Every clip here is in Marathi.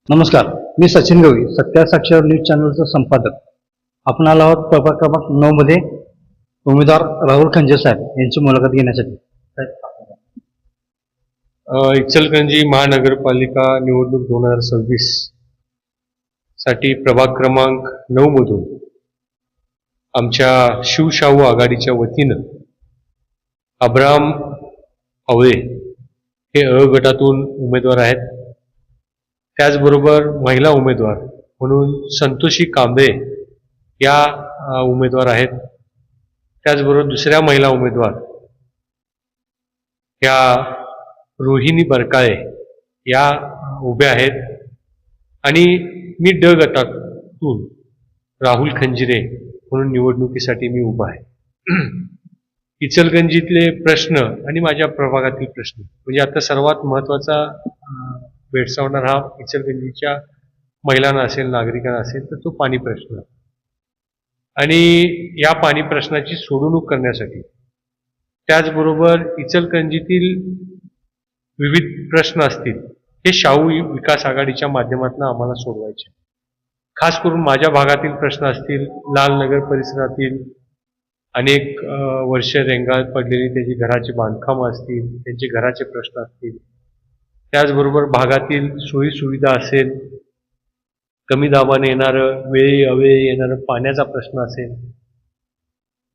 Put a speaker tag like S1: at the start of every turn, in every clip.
S1: नमस्कार, मी सचिन गवळी, सत्या साक्षर न्यूज चॅनलचा संपादक. आपण आलो आहोत प्रभाग क्रमांक 9 मध्ये उमेदवार राहुल खंजे साहेब यांची मुलाखत घेण्यासाठी.
S2: इचलकरंजी महानगरपालिका निवडणूक 2026 साठी प्रभाग क्रमांक 9 मधून आमच्या शिवशाहू आघाडीच्या वतीनं अब्राम आवळे हे अ गटातून उमेदवार आहेत. त्याचबरोबर महिला उमेदवार म्हणून संतोषी कांबळे या उमेदवार आहेत. त्याचबरोबर दुसऱ्या महिला उमेदवार या रोहिणी बरकाळे या उभ्या आहेत. आणि मी ड गटातून राहुल खंजिरे म्हणून निवडणुकीसाठी मी उभा आहे. इचलकरंजीतले प्रश्न आणि माझ्या प्रभागातील प्रश्न म्हणजे आता सर्वात महत्त्वाचा भेडसावणार हा इचलकरंजीच्या महिलांना असेल, नागरिकांना असेल, तर तो पाणी प्रश्न. आणि या पाणी प्रश्नाची सोडवणूक करण्यासाठी त्याचबरोबर इचलकरंजीतील विविध प्रश्न असतील हे शाहू विकास आघाडीच्या माध्यमातून आम्हाला सोडवायचे. खास करून माझ्या भागातील प्रश्न असतील, लालनगर परिसरातील अनेक वर्ष रेंगाळत पडलेली त्याची घराचे बांधकाम असतील, त्यांचे घराचे प्रश्न असतील, त्याचबरोबर भागातील सोयी सुविधा असेल, कमी दाबाने येणारं, वेळी अवेळी येणारं पाण्याचा प्रश्न असेल,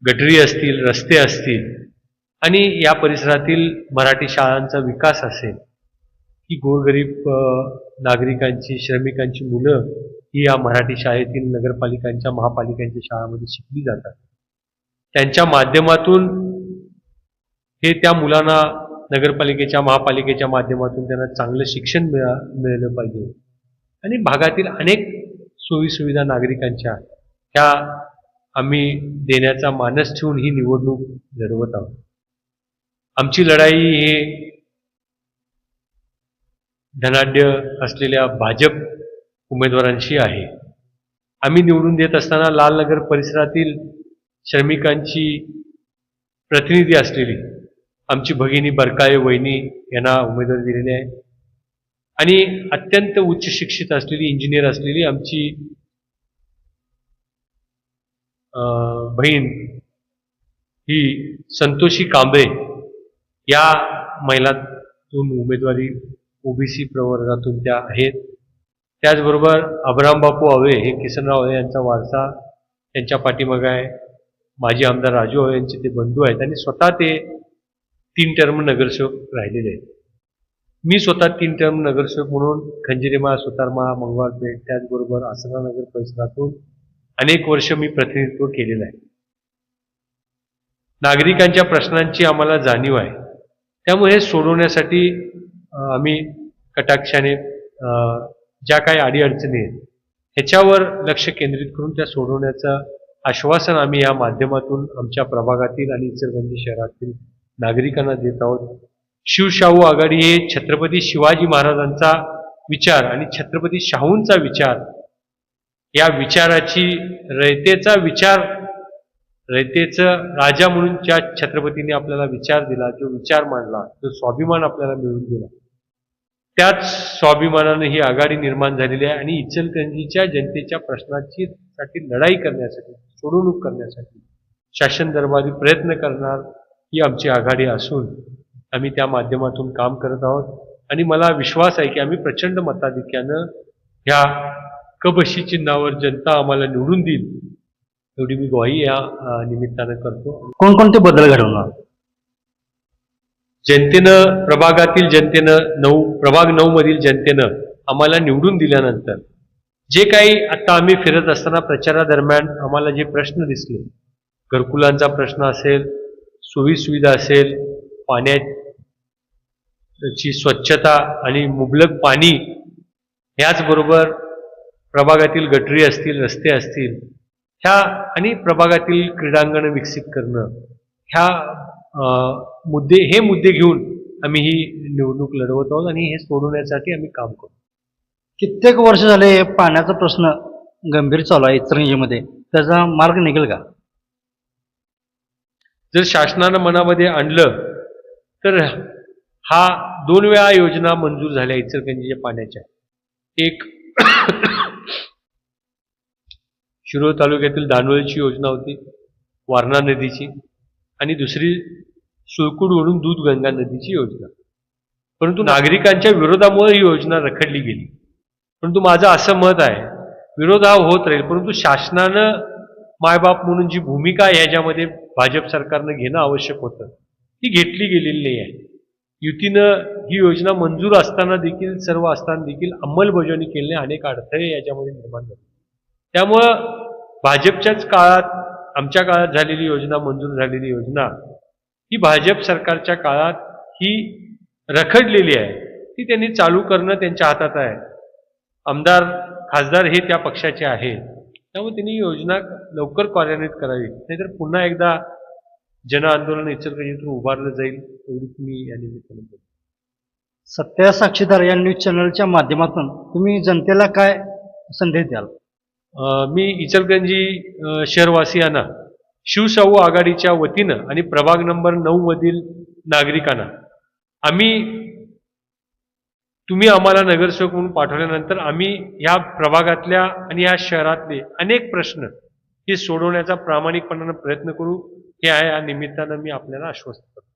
S2: गटरी असतील, रस्ते असतील, आणि या परिसरातील मराठी शाळांचा विकास असेल की गोरगरीब नागरिकांची, श्रमिकांची मुलं ही या मराठी शाळेतील नगरपालिकांच्या, महापालिकांच्या शाळांमध्ये शिकली जातात. त्यांच्या माध्यमातून हे त्या मुलांना नगरपालिकेच्या, महापालिकेच्या माध्यमातून त्यांना चांगलं शिक्षण मिळालं पाहिजे. आणि भागातील अनेक सोयीसुविधा नागरिकांच्या ह्या आम्ही देण्याचा मानस ठेवून ही निवडणूक लढवत आहोत. आमची लढाई हे धनाढ्य असलेल्या भाजप उमेदवारांशी आहे. आम्ही निवडून देत असताना लालनगर परिसरातील श्रमिकांची प्रतिनिधी असलेली आमची भगिनी बरकाळे वहिनी यांना उमेदवारी दिलेली आहे. आणि अत्यंत उच्च शिक्षित असलेली, इंजिनियर असलेली आमची बहीण ही संतोषी कांबळे या महिलातून उमेदवारी ओबीसी प्रवर्गातून त्या आहेत. त्याचबरोबर अब्राम बापू आवळे हे किसनराव आवळे यांचा वारसा त्यांच्या पाठीमागे आहे. माजी आमदार राजू आवळे यांचे ते बंधू आहेत आणि स्वतः ते 3 टर्म नगरसेवक राहिलेले आहेत. मी स्वतः 3 टर्म नगरसेवक म्हणून खंजिरेमाळ, सुतारमाळा, मंगळपेठ, त्याचबरोबर आसरा नगर परिसरातून अनेक वर्ष मी प्रतिनिधित्व केलेलं आहे. नागरिकांच्या प्रश्नांची आम्हाला जाणीव आहे. त्यामुळे हे सोडवण्यासाठी आम्ही कटाक्षाने ज्या काही अडीअडचणी आहेत ह्याच्यावर लक्ष केंद्रित करून त्या सोडवण्याचं आश्वासन आम्ही या माध्यमातून आमच्या प्रभागातील आणि इचलकरंजी शहरातील नागरिकांना देत आहोत. शिवशाहू आघाडी हे छत्रपती शिवाजी महाराजांचा विचार आणि छत्रपती शाहूंचा विचार, या विचाराची रयतेचा विचार, रयतेचं राजा म्हणून ज्या छत्रपतींनी आपल्याला विचार दिला, जो विचार मांडला, जो स्वाभिमान आपल्याला मिळवून दिला, त्याच स्वाभिमानाने ही आघाडी निर्माण झालेली आहे. आणि इचलकरंजीच्या जनतेच्या प्रश्नाची साठी लढाई करण्यासाठी, सोडवणूक करण्यासाठी शासन दरबारी प्रयत्न करणार ही आमची आघाडी असून आम्ही त्या माध्यमातून काम करत आहोत. आणि मला विश्वास आहे की आम्ही प्रचंड मताधिक्यानं ह्या कबशी चिन्हावर जनता आम्हाला निवडून देईल, एवढी मी ग्वाही या निमित्तानं करतो.
S1: कोणकोणते बदल घडवणार?
S2: जनतेनं, प्रभागातील जनतेनं, प्रभाग 9 मधील जनतेनं आम्हाला निवडून दिल्यानंतर जे काही आता आम्ही फिरत असताना प्रचारादरम्यान आम्हाला जे प्रश्न दिसले, घरकुलांचा प्रश्न असेल, सोयी सुविधा असेल, पाण्याची स्वच्छता आणि मुबलक पाणी, याचबरोबर प्रभागातील गटरी असतील, रस्ते असतील, ह्या आणि प्रभागातील क्रीडांगण विकसित करणं, ह्या हे मुद्दे घेऊन आम्ही ही निवडणूक लढवत आहोत आणि हे सोडवण्यासाठी आम्ही काम करतो.
S1: कित्येक वर्ष झाले पाण्याचा प्रश्न गंभीर चालू आहे इचलकरंजीमध्ये, त्याचा मार्ग निघेल का?
S2: जर शासनानं मनामध्ये आणलं तर हा 2 वेळा योजना मंजूर झाल्या इचलकरंजीच्या पाण्याच्या. एक शिरोळ तालुक्यातील दानोळीची योजना होती, वारणा नदीची, आणि दुसरी सुळकुडवरून दूधगंगा नदीची योजना. परंतु नागरिकांच्या विरोधामुळे ही योजना रखडली गेली. परंतु माझं असं मत आहे, विरोध हा होत राहील, परंतु शासनानं मायबाप म्हणून जी भूमिका ह्याच्यामध्ये भाजप सरकारनं घेणं आवश्यक होतं ती घेतली गेलेली नाही आहे. युतीनं ही योजना मंजूर असताना देखील, सर्व असताना देखील अंमलबजावणी केल्याने अनेक अडथळे याच्यामध्ये निर्माण झाले. त्यामुळं भाजपच्याच काळात, आमच्या काळात झालेली योजना, मंजूर झालेली योजना ही भाजप सरकारच्या काळात ही रखडलेली आहे, ती त्यांनी चालू करणं त्यांच्या हातात आहे. आमदार, खासदार हे त्या पक्षाचे आहेत, त्यामुळे त्यांनी योजना लवकर कार्यान्वित करावी, नाहीतर पुन्हा एकदा जन आंदोलन इचलकरंजीतून उभारलं जाईल, एवढीच मी या निमित्तानं बोलतो.
S1: सत्य साक्षीदार या न्यूज चॅनलच्या माध्यमातून तुम्ही जनतेला काय संदेश द्याल?
S2: मी इचलकरंजी शहरवासियांना, शिवशाहू आघाडीच्या वतीनं आणि प्रभाग नंबर 9 मधील नागरिकांना, तुम्ही आम्हाला नगरसेवक म्हणून पाठवल्यानंतर आम्ही ह्या प्रभागातल्या आणि ह्या शहरातले अनेक प्रश्न हे सोडवण्याचा प्रामाणिकपणानं प्रयत्न करू, हे आहे. या निमित्तानं मी आपल्याला आश्वस्त करतो.